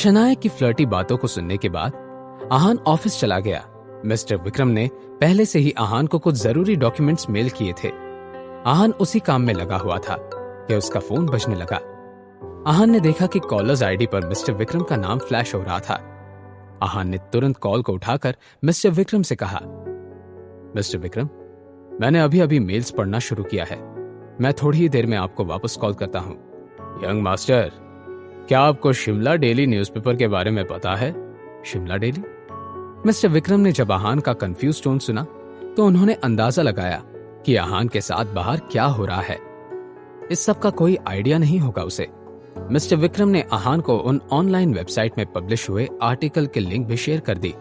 शनाया की फ्लर्टी बातों को सुनने के बाद आहान ऑफिस चला गया। मिस्टर विक्रम ने पहले से ही आहान को कुछ जरूरी डॉक्यूमेंट्स मेल किए थे। आहान उसी काम में लगा हुआ था कि उसका फोन बजने लगा। आहान ने देखा कि कॉलर्स आईडी पर मिस्टर विक्रम का नाम फ्लैश हो रहा था। आहान ने तुरंत कॉल को उठाकर मिस्टर विक्रम से कहा, मिस्टर विक्रम, मैंने अभी अभी मेल्स पढ़ना शुरू किया है। मैं थोड़ी ही देर में आपको वापस कॉल करता हूं। यंग मास्टर, क्या आपको शिमला डेली न्यूज़पेपर के बारे में पता है? शिमला डेली? मिस्टर विक्रम ने जब आहान का कंफ्यूज टोन सुना तो उन्होंने अंदाजा लगाया कि आहान के साथ बाहर क्या हो रहा है। इस सब का कोई आइडिया नहीं होगा उसे। मिस्टर विक्रम ने आहान को उन ऑनलाइन वेबसाइट में पब्लिश हुए आर्टिकल के लिंक भी शेयर कर दी।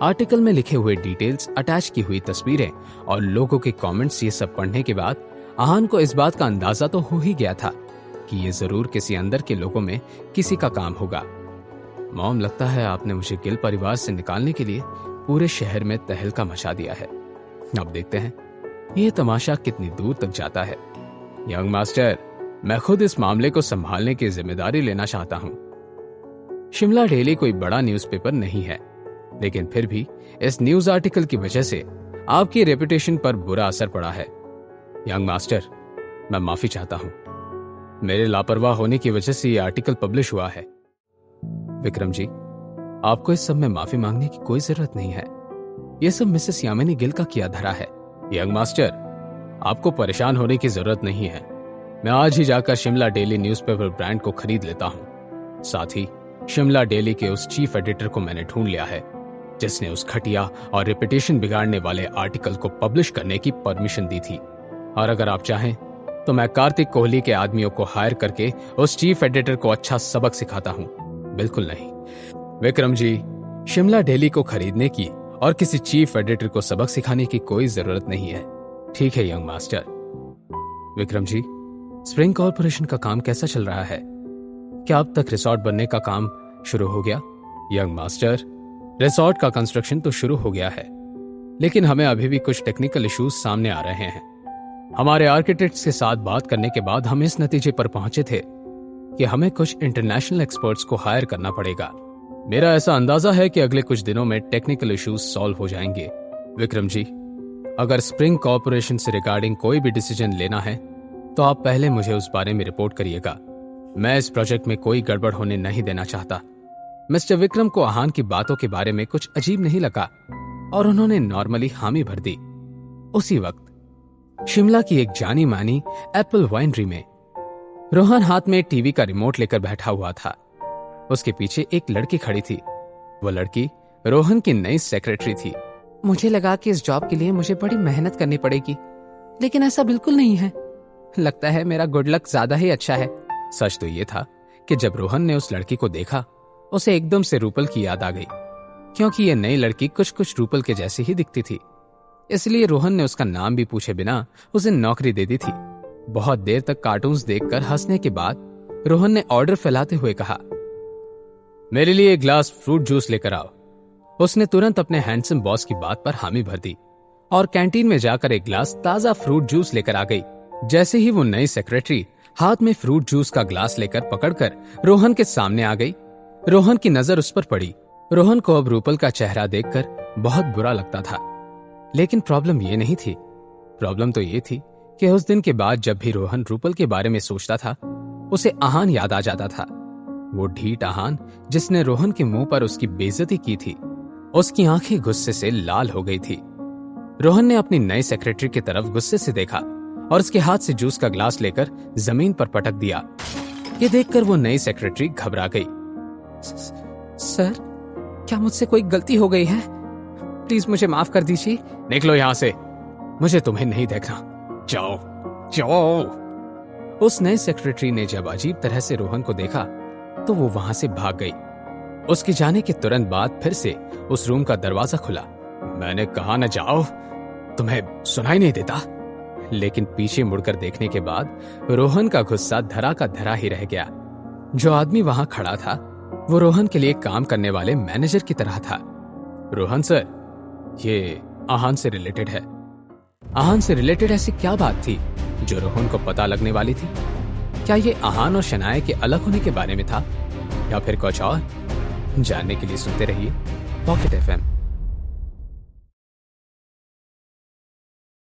आर्टिकल में लिखे हुए डिटेल्स, अटैच की हुई तस्वीरें और लोगों के कमेंट्स, ये सब पढ़ने के बाद आहान को इस बात का अंदाजा तो हो ही गया था कि ये जरूर किसी अंदर के लोगों में किसी का काम होगा। मॉम, लगता है आपने मुझे गिल परिवार से निकालने के लिए पूरे शहर में तहलका मचा दिया है। अब देखते हैं ये तमाशा कितनी दूर तक जाता है। यंग मास्टर, मैं खुद इस मामले को संभालने की जिम्मेदारी लेना चाहता हूं। शिमला डेली कोई बड़ा न्यूज़पेपर नहीं है, लेकिन फिर भी इस न्यूज आर्टिकल की वजह से आपकी रेपुटेशन पर बुरा असर पड़ा है। यंग मास्टर, मैं माफी चाहता हूं। मेरे लापरवाह होने की वजह से ये आर्टिकल पब्लिश हुआ है। विक्रम जी, आपको इस सब में माफी मांगने की कोई जरूरत नहीं है। यह सब मिसेस यामिनी गिल का किया धरा है। यंग मास्टर, आपको परेशान होने की जरूरत नहीं है। मैं आज ही जाकर शिमला डेली न्यूज़पेपर ब्रांड को खरीद लेता हूं। साथ ही शिमला डेली के उस चीफ एडिटर को मैंने ढूंढ लिया है जिसने उस घटिया और रेपुटेशन बिगाड़ने वाले आर्टिकल को पब्लिश करने की परमिशन दी थी। और अगर आप चाहें तो मैं कार्तिक कोहली के आदमियों को हायर करके उस चीफ एडिटर को अच्छा सबक सिखाता हूं। बिल्कुल नहीं विक्रम जी, शिमला डेली को खरीदने की और किसी चीफ एडिटर को सबक सिखाने की कोई जरूरत नहीं है। ठीक है young master. Vikram ji, spring corporation का काम कैसा चल रहा है? क्या अब तक रिसोर्ट बनने का काम शुरू हो गया? यंग मास्टर, रिसोर्ट का कंस्ट्रक्शन तो शुरू हो गया है, लेकिन हमें अभी भी कुछ टेक्निकल इश्यूज सामने आ रहे हैं। हमारे आर्किटेक्ट्स के साथ बात करने के बाद हम इस नतीजे पर पहुंचे थे कि हमें कुछ इंटरनेशनल एक्सपर्ट्स को हायर करना पड़ेगा। मेरा ऐसा अंदाजा है कि अगले कुछ दिनों में टेक्निकल इश्यूज सॉल्व हो जाएंगे। विक्रम जी, अगर स्प्रिंग कॉर्पोरेशन से रिगार्डिंग कोई भी डिसीजन लेना है तो आप पहले मुझे उस बारे में रिपोर्ट करिएगा। मैं इस प्रोजेक्ट में कोई गड़बड़ होने नहीं देना चाहता। मिस्टर विक्रम को आहान की बातों के बारे में कुछ अजीब नहीं लगा और उन्होंने नॉर्मली हामी भर दी। उसी वक्त शिमला की एक जानी मानी एप्पल वाइनरी में रोहन हाथ में टीवी का रिमोट लेकर बैठा हुआ था। उसके पीछे एक लड़की खड़ी थी। वो लड़की रोहन की नई सेक्रेटरी थी। मुझे लगा कि इस जॉब के लिए मुझे बड़ी मेहनत करनी पड़ेगी, लेकिन ऐसा बिल्कुल नहीं है। लगता है मेरा गुड लक ज्यादा ही अच्छा है। सच तो ये था कि जब रोहन ने उस लड़की को देखा, उसे एकदम से रूपल की याद आ गई, क्योंकि ये नई लड़की कुछ कुछ रूपल के जैसी ही दिखती थी। इसलिए रोहन ने उसका नाम भी पूछे बिना उसे नौकरी दे दी थी। बहुत देर तक कार्टून्स देखकर हंसने के बाद रोहन ने ऑर्डर फैलाते हुए कहा, मेरे लिए एक ग्लास फ्रूट जूस लेकर आओ। उसने तुरंत अपने हैंडसम बॉस की बात पर हामी भर दी और कैंटीन में जाकर एक ग्लास ताजा फ्रूट जूस लेकर आ गई। जैसे ही वो नई सेक्रेटरी हाथ में फ्रूट जूस का ग्लास लेकर पकड़कर रोहन के सामने आ गई, रोहन की नजर उस पर पड़ी। रोहन को अब रूपल का चेहरा देखकर बहुत बुरा लगता था, लेकिन प्रॉब्लम ये नहीं थी। प्रॉब्लम तो ये थी कि उस दिन के बाद जब भी रोहन रूपल के बारे में सोचता था, उसे आहान याद आ जाता था। वो ढीठ आहान जिसने रोहन के मुंह पर उसकी बेइज्जती की थी। उसकी आंखें गुस्से से लाल हो गई थी। रोहन ने अपनी नई सेक्रेटरी की तरफ गुस्से से देखा और उसके हाथ से जूस का ग्लास लेकर जमीन पर पटक दिया। ये देखकर वो नई सेक्रेटरी घबरा गई। सर, क्या मुझसे कोई गलती हो गई है? प्लीज मुझे माफ कर दीजिए। निकलो यहां से, मुझे तुम्हें नहीं देखना। जाओ जाओ। उस नए सेक्रेटरी ने जब अजीब तरह से रोहन को देखा तो वो वहां से भाग गई। उसके जाने के तुरंत बाद फिर से उस रूम का दरवाजा खुला। मैंने कहा न जाओ, तुम्हें सुनाई नहीं देता? लेकिन पीछे मुड़कर देखने के बाद रोहन का गुस्सा धरा का धरा ही रह गया। जो आदमी वहां खड़ा था वो रोहन के लिए काम करने वाले मैनेजर की तरह था। रोहन सर, ये आहान से रिलेटेड है। आहान से रिलेटेड ऐसी क्या बात थी जो रोहन को पता लगने वाली थी? क्या ये आहान और शनाया के अलग होने के बारे में था? या फिर कुछ और? जानने के लिए सुनते रहिए पॉकेट एफएम।